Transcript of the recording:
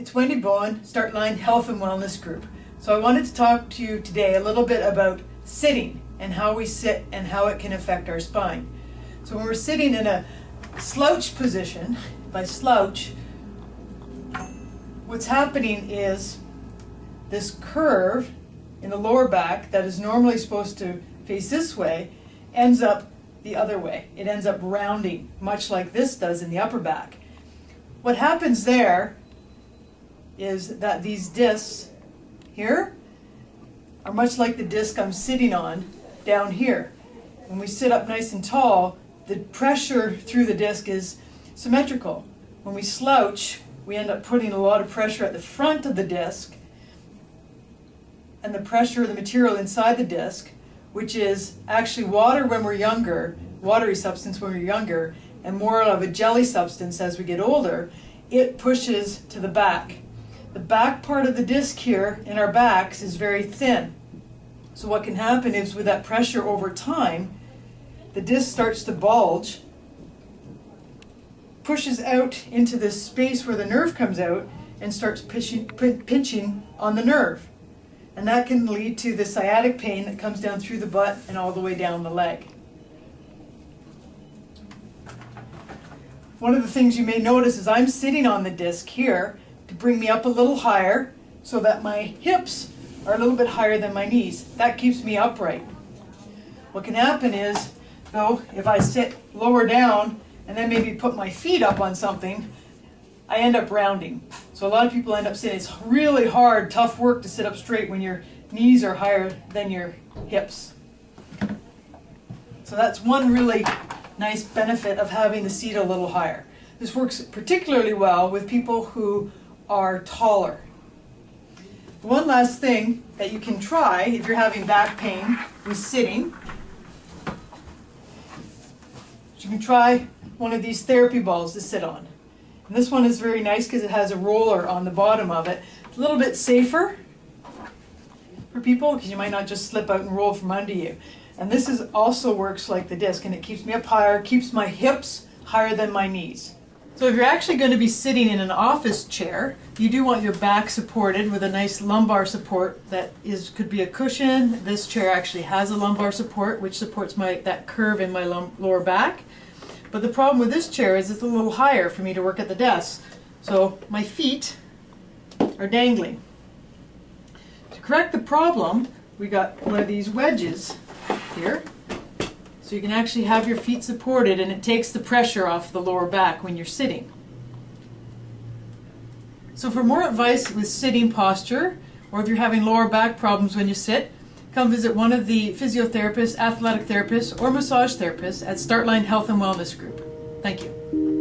It's Wendy Bowen, StartLine Health and Wellness Group. So I wanted to talk to you today a little bit about sitting and how we sit and how it can affect our spine. So when we're sitting in a slouch position, by slouch, what's happening is this curve in the lower back that is normally supposed to face this way ends up the other way. It ends up rounding, much like this does in the upper back. What happens there is that these discs here are much like the disc I'm sitting on down here. When we sit up nice and tall, the pressure through the disc is symmetrical. When we slouch, we end up putting a lot of pressure at the front of the disc, and the pressure of the material inside the disc, which is actually water when we're younger, watery substance when we're younger, and more of a jelly substance as we get older, it pushes to the back. The back part of the disc here in our backs is very thin. So what can happen is with that pressure over time, the disc starts to bulge, pushes out into this space where the nerve comes out and starts pinching on the nerve. And that can lead to the sciatic pain that comes down through the butt and all the way down the leg. One of the things you may notice is I'm sitting on the disc here to bring me up a little higher so that my hips are a little bit higher than my knees. That keeps me upright. What can happen is, though, if I sit lower down and then maybe put my feet up on something, I end up rounding. So a lot of people end up sitting. It's really hard, tough work to sit up straight when your knees are higher than your hips. So that's one really nice benefit of having the seat a little higher. This works particularly well with people who are taller. One last thing that you can try if you're having back pain with sitting, you can try one of these therapy balls to sit on. And this one is very nice because it has a roller on the bottom of it. It's a little bit safer for people because you might not just slip out and roll from under you. And this is also works like the disc, and it keeps me up higher, keeps my hips higher than my knees. So if you're actually going to be sitting in an office chair, you do want your back supported with a nice lumbar support that could be a cushion. This chair actually has a lumbar support, which supports that curve in my lower back. But the problem with this chair is it's a little higher for me to work at the desk. So my feet are dangling. To correct the problem, we got one of these wedges here. So you can actually have your feet supported, and it takes the pressure off the lower back when you're sitting. So for more advice with sitting posture, or if you're having lower back problems when you sit, come visit one of the physiotherapists, athletic therapists, or massage therapists at StartLine Health and Wellness Group. Thank you.